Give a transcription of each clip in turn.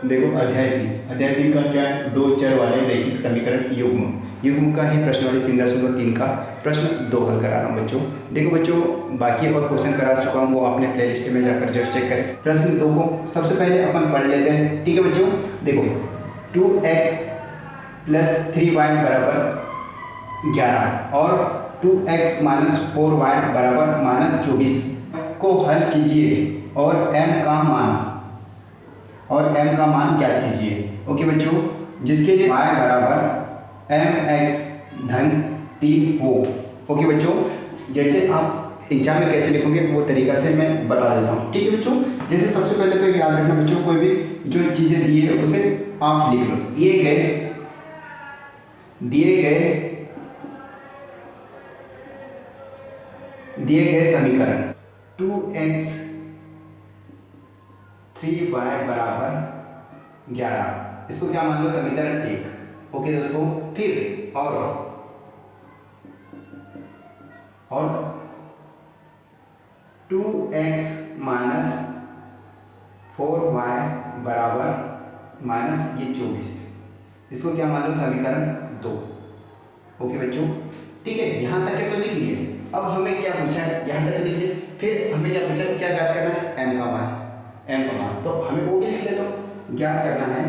देखो अध्याय 3 का क्या है, दो चर वाले रैखिक समीकरण युग्म का ही प्रश्नावली 3.3 का प्रश्न 2 हल करा रहा हूँ बच्चों। देखो बच्चों, बाकी और क्वेश्चन करा चुका हूँ, वो अपने प्लेलिस्ट में जाकर जरूर चेक करें। प्रश्न 2 को सबसे पहले अपन पढ़ लेते हैं, ठीक है बच्चों। देखो 2x + 3y = 11 और 2x - 4y = -24 को हल कीजिए और m का मान ज्ञात कीजिए। ओके बच्चों, जिसके लिए y = mx 3 हो। ओके बच्चों, जैसे आप एग्जाम में कैसे लिखोगे वो तरीका से मैं बता देता हूँ, ठीक है बच्चों। जैसे सबसे पहले तो याद रखना बच्चों, कोई भी जो चीज़ें दी है उसे आप लिख लो। दिए गए समीकरण 2x 3y = 11, इसको क्या मान लो, समीकरण 1। ओके दोस्तों, फिर और 2x - 4y = -24, इसको क्या मान लो, समीकरण 2। ओके बच्चों, ठीक है, यहाँ तक के तो लिख लिए। अब हमें क्या पूछा है, यहाँ तक लिख लिए। फिर हमें क्या पूछा, क्या ज्ञात करना है, m का मान। तो हमें वो भी लिख लेता हूँ, ज्ञात करना है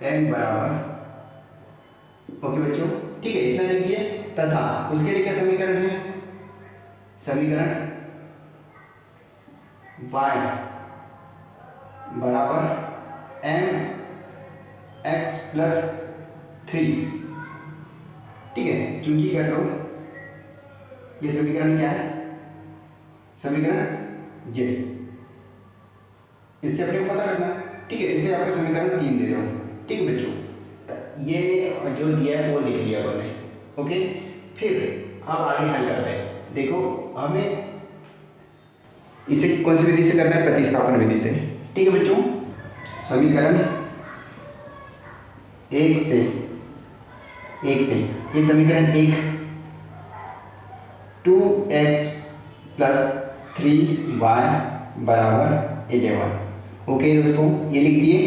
m बराबर। ओके बच्चों, ठीक है, इतना लिखिए। तथा उसके लिए क्या समीकरण है, समीकरण y = mx + 3, ठीक है। चूंकि कर लो, ये समीकरण क्या है, समीकरण ये, इससे अपने को पता करना है, ठीक है। इससे आपको समीकरण 3 दे दो, ठीक है बच्चों। ये जो दिया है वो लिख लिया हमने। ओके, फिर अब आगे हल करते हैं। देखो हमें इसे कौन सी विधि से करना है, प्रतिस्थापन विधि से, ठीक है बच्चों। समीकरण 1 से ये समीकरण 1 2x + 3y = 11। ओके दोस्तों, ये लिख दिए।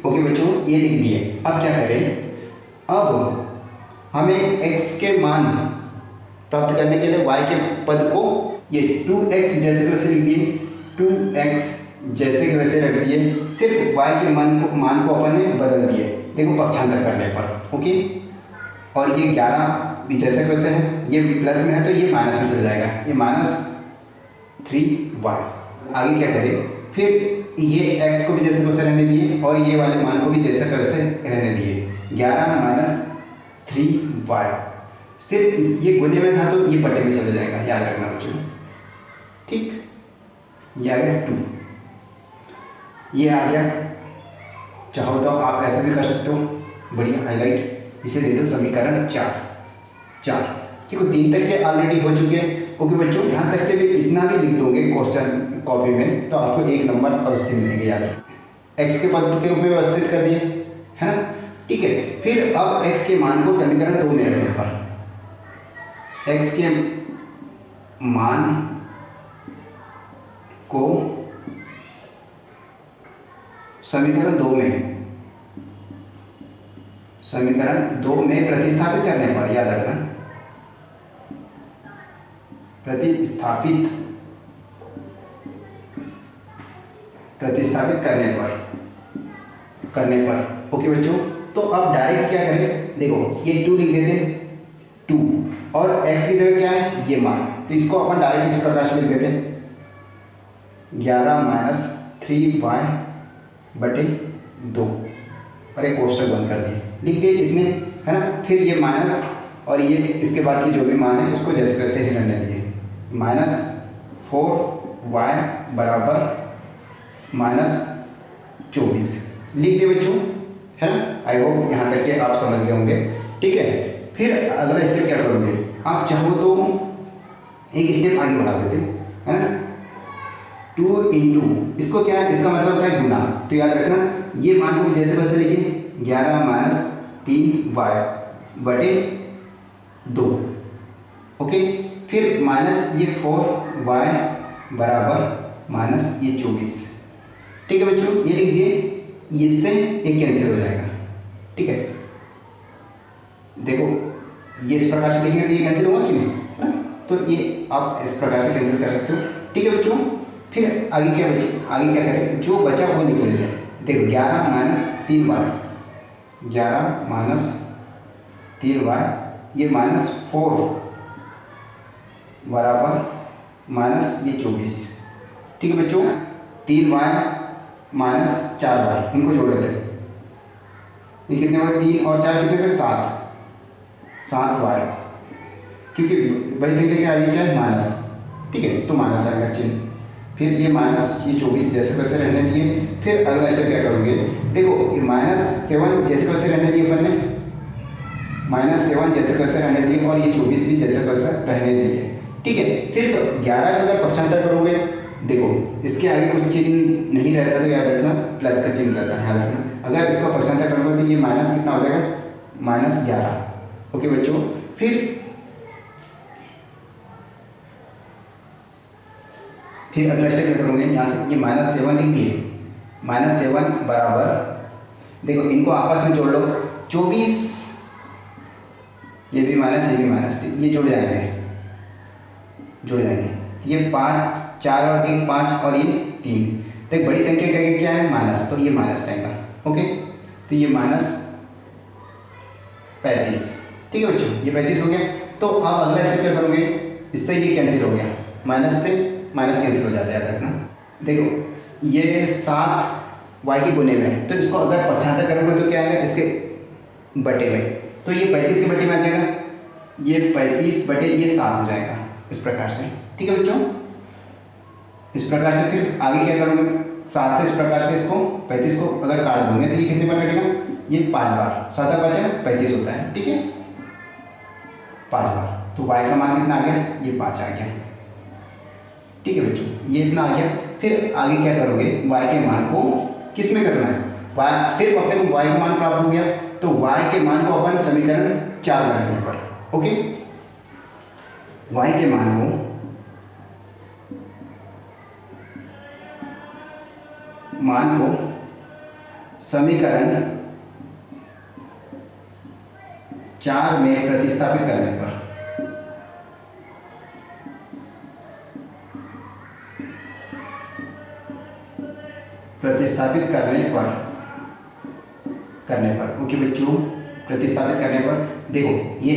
ओके बच्चों, ये लिख दिए। अब क्या करें, अब हमें x के मान प्राप्त करने के लिए y के पद को, ये 2x जैसे के वैसे लिख दिए, 2x जैसे के वैसे रख दिए, सिर्फ y के मान को अपन ने बदल दिए, देखो पक्षांतर करने पर। ओके, और ये 11 भी जैसे के वैसे है, ये प्लस में है तो ये माइनस में चला जाएगा, ये -3y। आगे क्या करें, फिर ये x को भी जैसे वैसे रहने दिए और ये वाले मान को भी जैसे वैसे रहने दिए, 11 - 3y। सिर्फ ये गुणे में था तो ये बटे में चला जाएगा, याद रखना बच्चों, ठीक। ये आ गया 2, ये आ गया। चाहो तो आप ऐसा भी कर सकते हो, बढ़िया हाईलाइट, इसे दे दो समीकरण 4। ठीक है, 3 तक के ऑलरेडी हो चुके हैं। ओके बच्चों, यहाँ तक के भी इतना भी लिख दोगे क्वेश्चन कॉपी में तो आपको 1 नंबर अवश्य मिलेंगे, याद रखना। x के पद के रूप में व्यवस्थित कर दिए, है ना, ठीक है। फिर अब x के मान को समीकरण 2 में रखने पर, x के मान को समीकरण 2 में प्रतिस्थापित करने पर, याद रखना, प्रतिस्थापित करने पर। ओके बच्चों, तो अब डायरेक्ट क्या करें, देखो ये 2 लिख देते हैं, 2 और x की जगह क्या है, ये मान, तो इसको अपन डायरेक्ट इस प्रकार से लिख देते हैं, 11 - 3y / 2 और एक कोष्ठक बंद कर दिए, लिख दिए इतने, है ना। फिर ये माइनस और ये इसके बाद की जो भी मान है इसको जैसे वैसे ही रहने दिए, -4y = -24 लिख दिए बच्चों, है ना। आई होप यहाँ तक के आप समझ गए होंगे, ठीक है। फिर अगला स्टेप क्या करोगे, आप चाहो तो एक स्टेप आगे बढ़ा देते, है ना। 2 × इसको क्या है, इसका मतलब होता है गुना, तो याद रखना ये मान को जैसे वैसे लिखिए, 11 - 3y / 2। ओके, फिर माइनस ये 4y बराबर माइनस ये 24। ठीक है बच्चों, ये लिख दिए, इससे ये कैंसिल हो जाएगा। ठीक है, देखो ये इस प्रकार से लिखेंगे तो ये कैंसिल होगा कि नहीं, है ना? तो ये आप इस प्रकार से कैंसिल कर सकते हो। ठीक है बच्चों, फिर आगे क्या करें, जो बचा वो निकल जाए। देखो 11 माइनस 3y, 11 माइनस 3y, ये माइनस 4 बराबर माइनस ये 24। ठीक है बच्चों, 3y माइनस 4y, इनको जोड़ लेते हैं। ये कितने हुए, 3 और 4 कितने हुए, 7y, क्योंकि बड़ी संख्या के आगे क्या है, माइनस। ठीक है, तो माइनस आएगा चिन्ह। फिर ये माइनस ये 24 जैसे वैसे रहने दिए। फिर अगला स्टेप क्या करोगे, देखो ये -7 जैसे वैसे रहने दिए अपन ने, -7 जैसे वैसे रहने दिए, और ये 24 भी जैसे वैसे रहने दिए। ठीक है, सिर्फ 11 का अगर पक्षांतर करोगे, देखो इसके आगे कुछ चिन्ह नहीं रहता तो याद रखना प्लस का चिन्ह रहता है, याद रखना। अगर इसका पक्षांतर करोगे तो ये माइनस कितना हो जाएगा, -11। ओके बच्चों, फिर अगला स्टेप क्या करोगे, यहाँ से ये -7 लिख दिए, -7 बराबर, देखो इनको आपस में जोड़ लो, 24, ये भी माइनस ये भी माइनस, ये जुड़ जाएंगे। ये 5 4 और 1 5 और ये 3, तो एक बड़ी संख्या का क्या है, माइनस, तो ये माइनस रहेगा। ओके, तो ये -35। ठीक है बच्चों, ये 35 हो गया। तो आप अगला स्टेप क्या करोगे, इससे ये कैंसिल हो गया, माइनस से माइनस कैंसिल हो जाता है, याद रखना। देखो ये 7 y के गुने में, तो इसको अगर पक्षांतर करोगे तो क्या आएगा, इसके बटे में, तो ये 35 के बटे में आ जाएगा, ये 35 बटे ये 7 हो जाएगा, इस प्रकार से। ठीक है बच्चों, इस प्रकार से फिर आगे क्या करोगे, 7 से इस प्रकार से इसको 35 को अगर काट दोगे तो ये कितने बार कटेगा, ये 5 बार, 7 5 35 होता है। ठीक है, 5 बार, तो y का मान कितना आ गया, ये 5 आ गया। ठीक है बच्चों, ये इतना आ गया। फिर आगे क्या करोगे, y के मान को किस में करना है, y सिर्फ अपने को y का मान प्राप्त हो गया, तो y के मान को अपन समीकरण 4 में रखने पर, ओके, y के मान को समीकरण 4 में प्रतिस्थापित करने पर, ओके बच्चों, प्रतिस्थापित करने पर देखो ये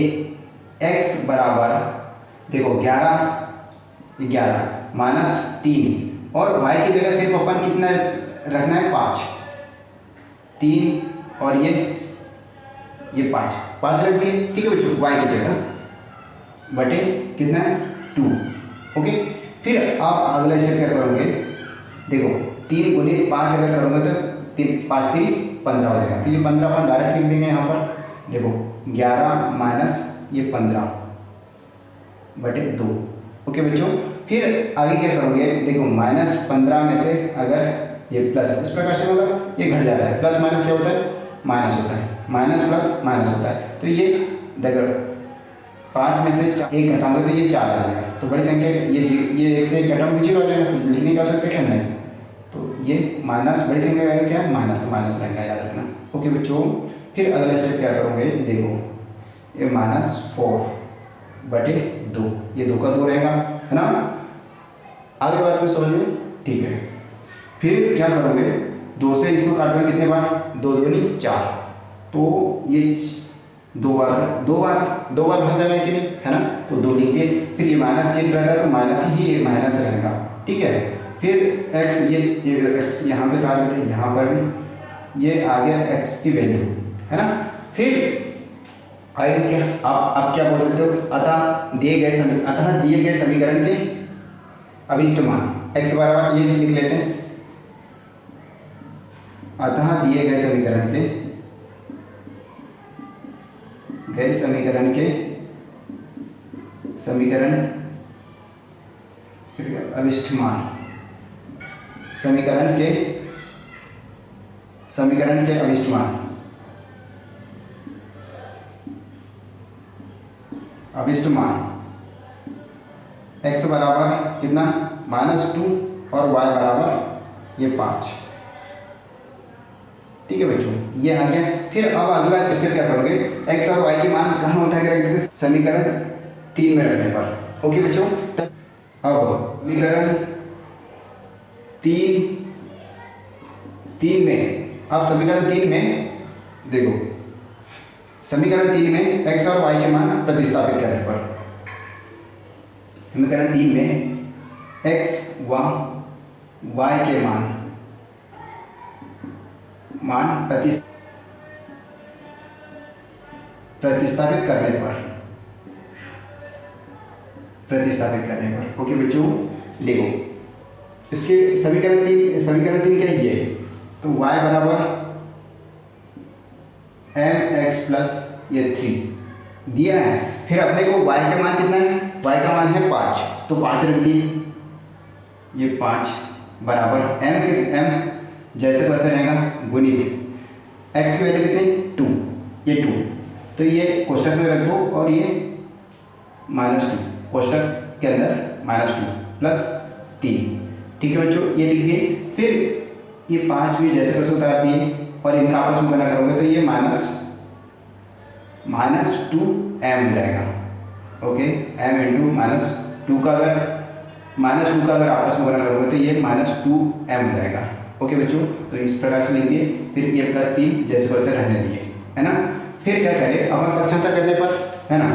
x बराबर, देखो 11 माइनस 3, और y की जगह सिर्फ अपन कितना रखना है, 5, 3 और ये 5 रख दिए। ठीक है बच्चों, y की जगह बटे कितना है, 2। ओके, फिर आप अगला स्टेप क्या करोगे, देखो 3 गुने 5 अगर करोगे तो 5 3 15 हो जाएगा, तो ये 15 अपन डायरेक्ट लिख देंगे यहाँ पर। देखो 11 माइनस ये 15 बटे 2। ओके बच्चों, फिर आगे क्या करोगे, देखो -15 में से अगर ये प्लस इस प्रकार से होगा, ये घट जाता है, प्लस माइनस क्या होता है, माइनस होता है, माइनस प्लस माइनस होता है, तो ये देखो 5 में से 1 घटाओगे तो ये 4 आ जाएगा, तो बड़ी संख्या ये 1 से 1 घटाओगे 0 आ जाएगा, तो लिखने का सकते क्या, नहीं, तो ये माइनस बड़ी संख्या का क्या है, माइनस, तो माइनस रहेगा, याद रखना। ओके बच्चों, फिर अगला स्टेप क्या करोगे, देखो ये -4 बटे 2, ये 2 का 2 रहेगा, है ना, आगे बात में समझ में, ठीक है। फिर क्या करोगे, 2 से इसको काटोगे कितने बार, 2 दूनी 4, तो ये 2 बार भर जाएगा कि नहीं, है ना, तो 2 लिख दिए। फिर ये माइनस चिन्ह रहता है तो माइनस ही ये माइनस रहेगा। ठीक है, फिर x ये x यहाँ पे डाल देते हैं, यहाँ पर भी ये आ गया x की वैल्यू, है ना। फिर आगे क्या, आप क्या बोल सकते हो, अतः दिए गए समीकरण के अभिष्ट मान x बराबर, ये लिख लेते हैं, अतः दिए गए समीकरण अभिष्ट मान, समीकरण के अभिष्ट मान x बराबर कितना -2 और y बराबर ये 5। ठीक है बच्चों, ये आ गया। फिर अब अगला स्टेप क्या करोगे, x और y के मान कहाँ उठा के रख देते, समीकरण 3 में रखने पर। ओके बच्चों, अब समीकरण 3 में, अब समीकरण 3 में देखो, समीकरण 3 में x और y के मान प्रतिस्थापित करने पर, समीकरण 3 में x व y के मान प्रतिस्थापित करने पर। ओके बच्चों, देखो इसके समीकरण 3 क्या ये, तो y बराबर mx प्लस ये 3 दिया है। फिर अपने को y का मान कितना है, y का मान है 5, तो 5 रख दिए, ये 5 बराबर m जैसे वैसे रहेगा गुणित x की वैल्यू कितनी 2, ये 2, तो ये कोष्टक में रख दो और ये -2 कोष्टक के अंदर -2 प्लस 3। ठीक है बच्चों, ये लिख दिए। फिर ये 5 भी जैसे वैसे उतार दिए और इनका आपस में गुणा करोगे तो ये -2m हो जाएगा। ओके, m इंटू -2 का अगर आपस में गुणा करोगे तो ये -2m हो जाएगा। ओके बच्चों, तो इस प्रकार से लिख दिए। फिर ये +3 जैसे वैसे रहने दिए, है ना। फिर क्या करें, अब पक्षांतर करने पर, है ना,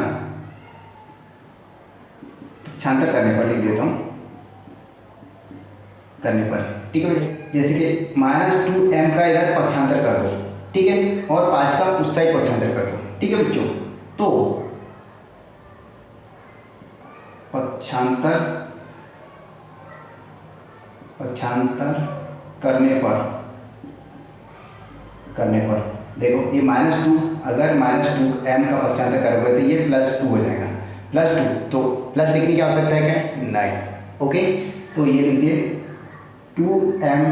पक्षांतर करने पर लिख देता हूँ, करने पर। ठीक है बच्चों, जैसे कि -2m का इधर पक्षांतर कर दो, ठीक है, और 5 का उस साइड पक्षांतर कर दो। ठीक है बच्चों, तो पक्षांतर करने पर देखो, ये -2, अगर -2m का पक्षांतर करोगे तो ये +2 हो जाएगा। +2, तो प्लस लिखने की आवश्यकता है क्या, नहीं। ओके, तो ये लिख दिए 2m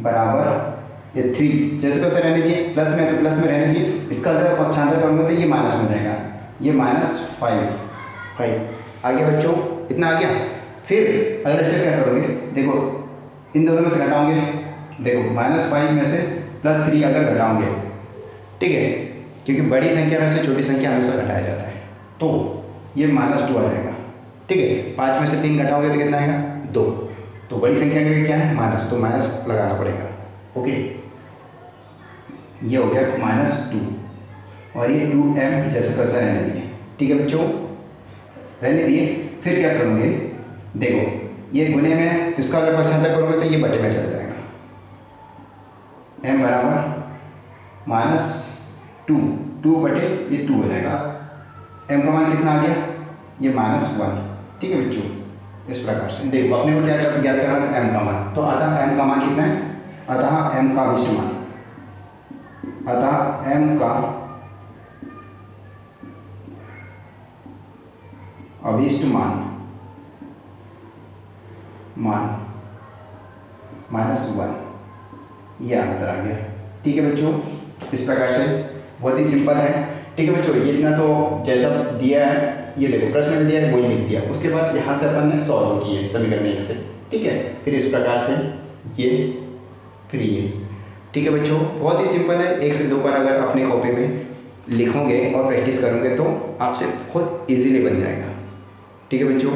बराबर ये 3 जैसे कैसे रहने दिए, प्लस में तो प्लस में रहने दिए। इसका अगर पक्षांतर करूँगा तो ये माइनस में जाएगा, ये -5 आ गया बच्चों, इतना आ गया। फिर अगला स्टेप क्या करोगे, देखो इन दोनों में से घटाओगे, देखो -5 में से +3 अगर घटाओगे, ठीक है, क्योंकि बड़ी संख्या में से छोटी संख्या हमेशा घटाया जाता है, तो ये -2 आ जाएगा। ठीक है, 5 में से 3 घटाओगे तो कितना आएगा 2, तो बड़ी संख्या का क्या है माइनस, तो माइनस लगाना पड़ेगा। ओके, ये हो गया -2 और ये 2m जैसे कैसा रहने दिए। ठीक है बच्चों, रहने दिए। फिर क्या करोगे, देखो ये गुने में, तो इसका अगर पक्षांतर करोगे तो ये बटे में चला जाएगा, m बराबर -2 बटे ये 2 हो जाएगा। m का मान कितना आ गया, ये -1। ठीक है बच्चों, इस प्रकार से देखो अपने को क्या ज्ञात करना था, m का मान, तो अतः m का मान कितना है, अतः m का अभिष्ट मान, अतः m का अभिष्ट मान -1, ये आंसर आ गया। ठीक है बच्चों, इस प्रकार से बहुत ही सिंपल है। ठीक है बच्चों, ये इतना तो जैसा दिया है, ये देखो प्रश्न में दिया है वही लिख दिया, उसके बाद यहाँ से अपन ने सॉल्व किए समीकरण 1 से। ठीक है, फिर इस प्रकार से ये, फिर ये। ठीक है बच्चों, बहुत ही सिंपल है। 1 से 2 बार अगर अपनी कॉपी में लिखोगे और प्रैक्टिस करोगे तो आपसे खुद इजीली बन जाएगा। ठीक है बच्चों।